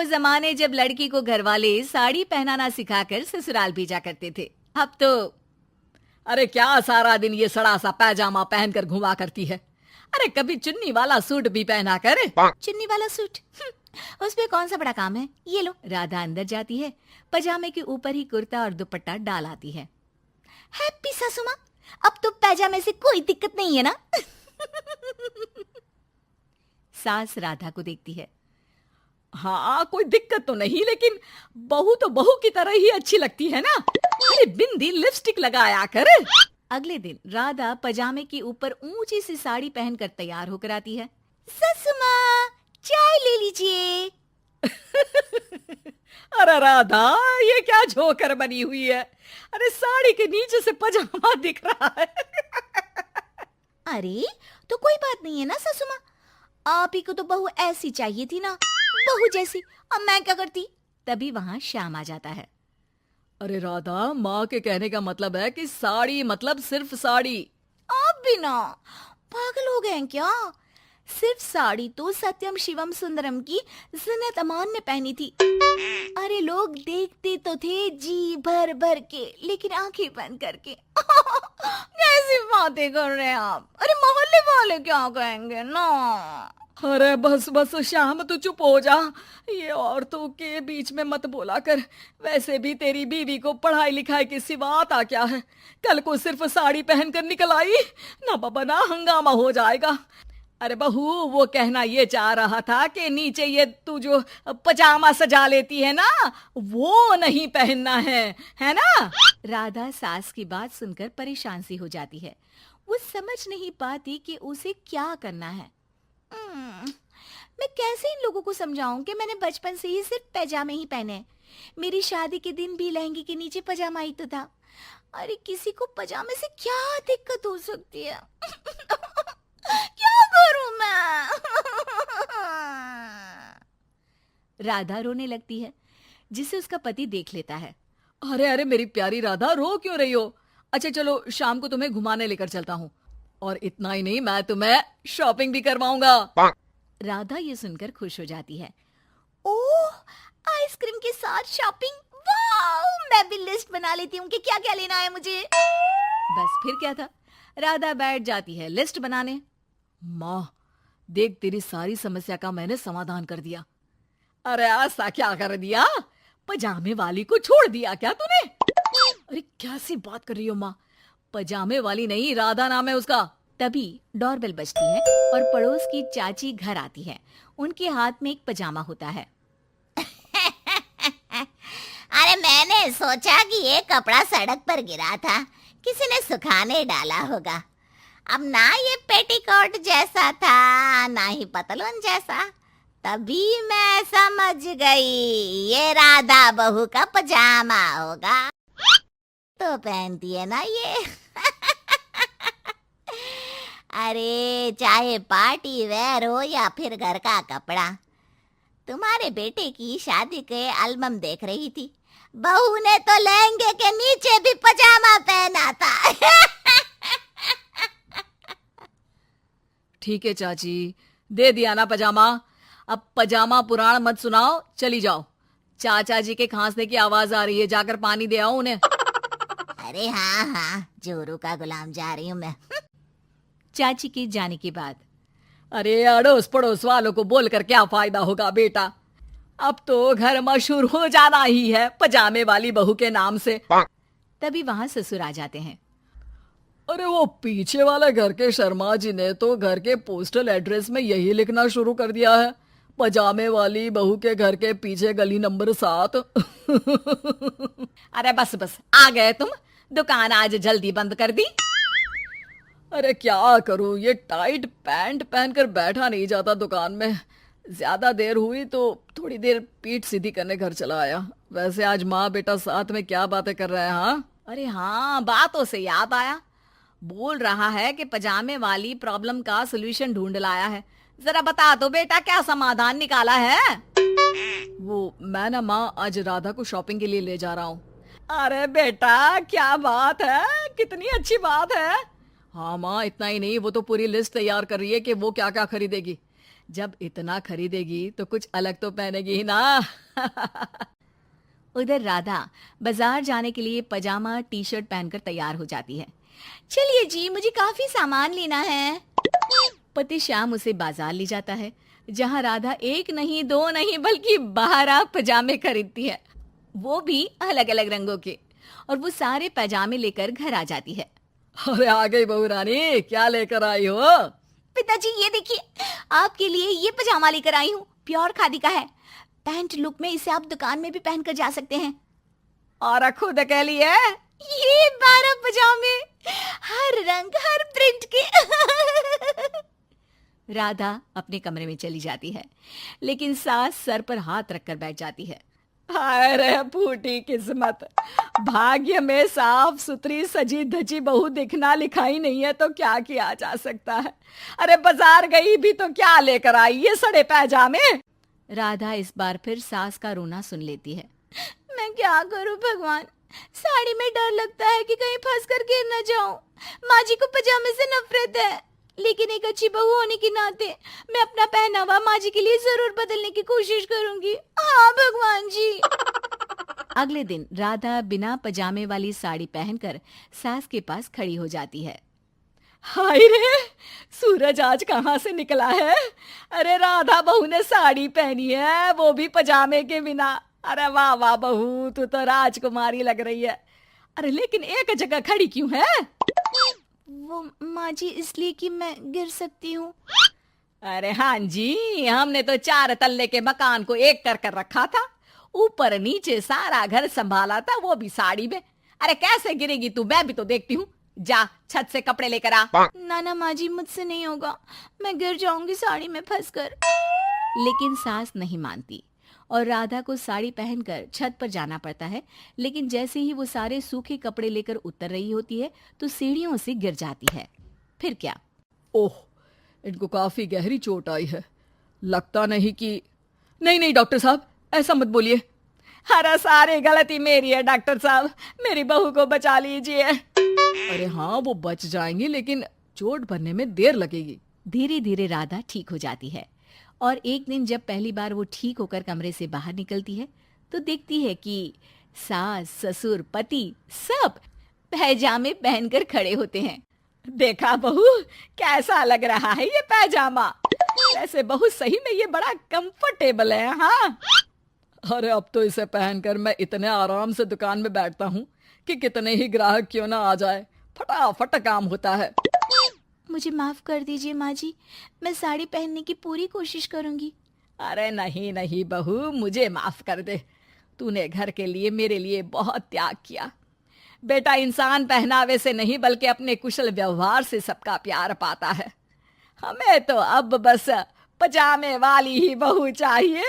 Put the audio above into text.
जमाने जब लड़की को घरवाले साड़ी पहनाना सिखाकर ससुराल भेजा करते थे। अब तो अरे क्या सारा दिन ये सड़ा सा पैजामा पहनकर घुमा करती है। अरे कभी चुन्नी वाला सूट भी पहना कर। चुन्नी वाला सूट उसमें कौन सा बड़ा काम है। ये लो। राधा अंदर जाती है, पजामे के ऊपर ही कुर्ता और दुपट्टा डाल आती है। हैप्पी सासू माँ, अब तो पैजामे से कोई दिक्कत नहीं है ना। सास राधा को देखती है। हाँ कोई दिक्कत तो नहीं, लेकिन बहू तो बहू की तरह ही अच्छी लगती है ना। अरे बिंदी लिपस्टिक लगाया कर। अगले दिन राधा पजामे के ऊपर ऊंची सी साड़ी पहनकर तैयार होकर आती है। ससु माँ, चाय ले लीजिए। अरे राधा, ये क्या झोकर बनी हुई है। अरे साड़ी के नीचे से पजामा दिख रहा है। अरे तो कोई बात नहीं है ना ससु माँ, आप ही को तो बहू ऐसी चाहिए थी ना, बहू जैसी। अब मैं क्या करती। तभी वहां श्याम आ जाता है। अरे राधा, माँ के कहने का मतलब है कि साड़ी मतलब सिर्फ साड़ी। आप भी ना पागल हो गए हैं क्या। सिर्फ साड़ी तो सत्यम शिवम सुंदरम की जिन्नत अमान ने पहनी थी। अरे लोग देखते तो थे जी भर भर के, लेकिन आंखें बंद करके। कैसी बातें कर रहे हैं आप। अरे मोहल्ले वाले क्या कहेंगे ना। अरे बस बस श्याम, तू चुप हो जा। ये औरतों के बीच में मत बोला कर। वैसे भी तेरी बीवी को पढ़ाई लिखाई की सिवा आता क्या है। कल को सिर्फ साड़ी पहनकर निकल आई ना बाबा ना, हंगामा हो जाएगा। अरे बहू, वो कहना ये चाह रहा था कि नीचे ये तू जो पजामा सजा लेती है ना, वो नहीं पहनना है ना। राधा सास की बात सुनकर परेशान सी हो जाती है। वो समझ नहीं पाती कि उसे क्या करना है। मैं कैसे इन लोगों को समझाऊं कि मैंने बचपन से ही सिर्फ पैजामे ही पहने। मेरी शादी के दिन भी लहंगे के नीचे पजामा ही तो था। अरे किसी को पजामे से क्या दिक्कत हो सकती है। क्या करूं मैं। राधा रोने लगती है, जिसे उसका पति देख लेता है। अरे अरे मेरी प्यारी राधा, रो क्यों रही हो। अच्छा चलो, शाम को तुम्हें घुमाने लेकर चलता हूँ, और इतना ही नहीं, मैं तुम्हें शॉपिंग भी करवाऊंगा। राधा ये सुनकर खुश हो जाती है। ओह, आइसक्रीम के साथ शॉपिंग, वाह। मैं भी लिस्ट बना लेती हूँ कि क्या क्या लेना है मुझे। बस फिर क्या था, राधा बैठ जाती है लिस्ट बनाने। माँ देख, तेरी सारी समस्या का मैंने समाधान कर दिया। अरे ऐसा क्या कर दिया, पजामे वाली को छोड़ दिया क्या तूने। अरे कैसी बात कर रही हो माँ, पजामे वाली नहीं, राधा नाम है उसका। तभी डोरबेल बजती है और पड़ोस की चाची घर आती है। उनके हाथ में एक पजामा होता है। अरे मैंने सोचा कि ये कपड़ा सड़क पर गिरा था, किसी ने सुखाने डाला होगा। अब ना ये पेटीकोट जैसा था, ना ही पतलून जैसा। तभी मैं समझ गई ये राधा बहू का पजामा होगा। तो पहनती है ना ये। अरे चाहे पार्टी वेयर हो या फिर घर का कपड़ा, तुम्हारे बेटे की शादी के एल्बम देख रही थी, बहू ने तो लहंगे के नीचे भी पजामा पहना था। ठीक है चाची, दे दिया ना पजामा। अब पजामा पुराण मत सुनाओ, चली जाओ। चाचा जी के खांसने की आवाज आ रही है, जाकर पानी दे आओ उन्हें। अरे हाँ हाँ, जोरू का गुलाम जा रही हूँ मैं। चाची के जाने के बाद, अरे अड़ोस पड़ोस वालों को बोलकर क्या फायदा होगा बेटा। अब तो घर मशहूर हो जाना ही है पजामे वाली बहू के नाम से। तभी वहां ससुर आ जाते हैं। अरे वो पीछे वाले घर के शर्मा जी ने तो घर के पोस्टल एड्रेस में यही लिखना शुरू कर दिया है, पजामे वाली बहू के घर के पीछे गली नंबर 7। अरे बस बस, आ गए तुम। दुकान आज जल्दी बंद कर दी। अरे क्या करूं, ये टाइट पैंट पहनकर बैठा नहीं जाता दुकान में। ज्यादा देर हुई तो थोड़ी देर पीठ सीधी करने घर चला आया। वैसे आज माँ बेटा साथ में क्या बातें कर रहे हैं। हाँ अरे हाँ, बातों से याद आया। बोल रहा है कि पजामे वाली प्रॉब्लम का सलूशन ढूंढ लाया है। जरा बता दो बेटा, क्या समाधान निकाला है। वो मैं ना माँ आज राधा को शॉपिंग के लिए ले जा रहा हूँ। अरे बेटा क्या बात है, कितनी अच्छी बात है। हाँ माँ, इतना ही नहीं, वो तो पूरी लिस्ट तैयार कर रही है कि वो क्या क्या खरीदेगी। जब इतना खरीदेगी तो कुछ अलग तो पहनेगी ही ना। उधर राधा बाजार जाने के लिए पजामा टी शर्ट पहनकर तैयार हो जाती है। चलिए जी, मुझे काफी सामान लेना है। पति श्याम उसे बाजार ले जाता है, जहां राधा एक नहीं दो नहीं बल्कि 12 पजामे खरीदती है, वो भी अलग अलग रंगों के। और वो सारे पजामे लेकर घर आ जाती है। अरे आ गई बहू रानी, क्या लेकर आई हो? पिताजी ये देखिए, आपके लिए ये पजामा लेकर आई हूँ, प्योर खादी का है। पैंट लुक में इसे आप दुकान में भी पहनकर जा सकते हैं। और खुद कह लिए ये 12 पजामे, हर रंग हर प्रिंट के। राधा अपने कमरे में चली जाती है, लेकिन सास सर पर हाथ रखकर बैठ जाती है। हाय रे फूटी किस्मत, भाग्य में साफ सुथरी सजी धजी बहू दिखना लिखाई नहीं है तो क्या किया जा सकता है। अरे बाजार गई भी तो क्या लेकर आई ये सड़े पैजामे। राधा इस बार फिर सास का रोना सुन लेती है। मैं क्या करूं भगवान, साड़ी में डर लगता है कि कहीं फंस कर गिर न जाऊं। माँ जी को पजामे से नफरत है, लेकिन एक अच्छी बहू होने के नाते मैं अपना पहनावा माँ जी के लिए जरूर बदलने की कोशिश करूंगी। हाँ भगवान जी। अगले दिन राधा बिना पजामे वाली साड़ी पहनकर सास के पास खड़ी हो जाती है। हाय रे, सूरज आज कहाँ से निकला है? अरे राधा बहू ने साड़ी पहनी है, वो भी पजामे के बिना। अरे वाह वाह बहू, तू तो राजकुमारी लग रही है। अरे लेकिन एक जगह खड़ी क्यों है? वो माँ जी इसलिए कि मैं गिर सकती हूँ। अरे हाँ जी, हमने तो 4 तल्ले के मकान को एक कर रखा था, ऊपर नीचे सारा घर संभाला था, वो भी साड़ी में। अरे कैसे गिरेगी तू, मैं भी तो देखती हूँ। जा छत से कपड़े लेकर आ। ना माँ जी, मुझसे नहीं होगा, मैं गिर जाऊंगी साड़ी में फंसकर। लेकिन सास नहीं मानती और राधा को साड़ी पहनकर छत पर जाना पड़ता है। लेकिन जैसे ही वो सारे सूखे कपड़े लेकर उतर रही होती है तो सीढ़ियों से गिर जाती है। फिर क्या? ओह, इनको काफी गहरी चोट आई है, लगता नहीं कि... नहीं डॉक्टर साहब, ऐसा मत बोलिए। अरे सारी गलती मेरी है डॉक्टर साहब, मेरी बहू को बचा लीजिए। अरे हाँ, वो बच जाएंगी, लेकिन चोट भरने में देर लगेगी। धीरे धीरे राधा ठीक हो जाती है और एक दिन जब पहली बार वो ठीक होकर कमरे से बाहर निकलती है तो देखती है कि सास ससुर पति सब पैजामे पहनकर खड़े होते हैं। देखा बहू, कैसा लग रहा है ये पैजामा? वैसे बहू सही में ये बड़ा कंफर्टेबल है। हाँ, अरे अब तो इसे पहनकर मैं इतने आराम से दुकान में बैठता हूँ कि कितने ही ग्राहक क्यों ना आ जाए, फटाफट काम होता है। मुझे माफ कर दीजिए माँ जी, मैं साड़ी पहनने की पूरी कोशिश करूंगी। अरे नहीं बहू, मुझे माफ कर दे, तूने घर के लिए मेरे लिए बहुत त्याग किया। बेटा इंसान पहनावे से नहीं बल्कि अपने कुशल व्यवहार से सबका प्यार पाता है। हमें तो अब बस पजामे वाली ही बहू चाहिए।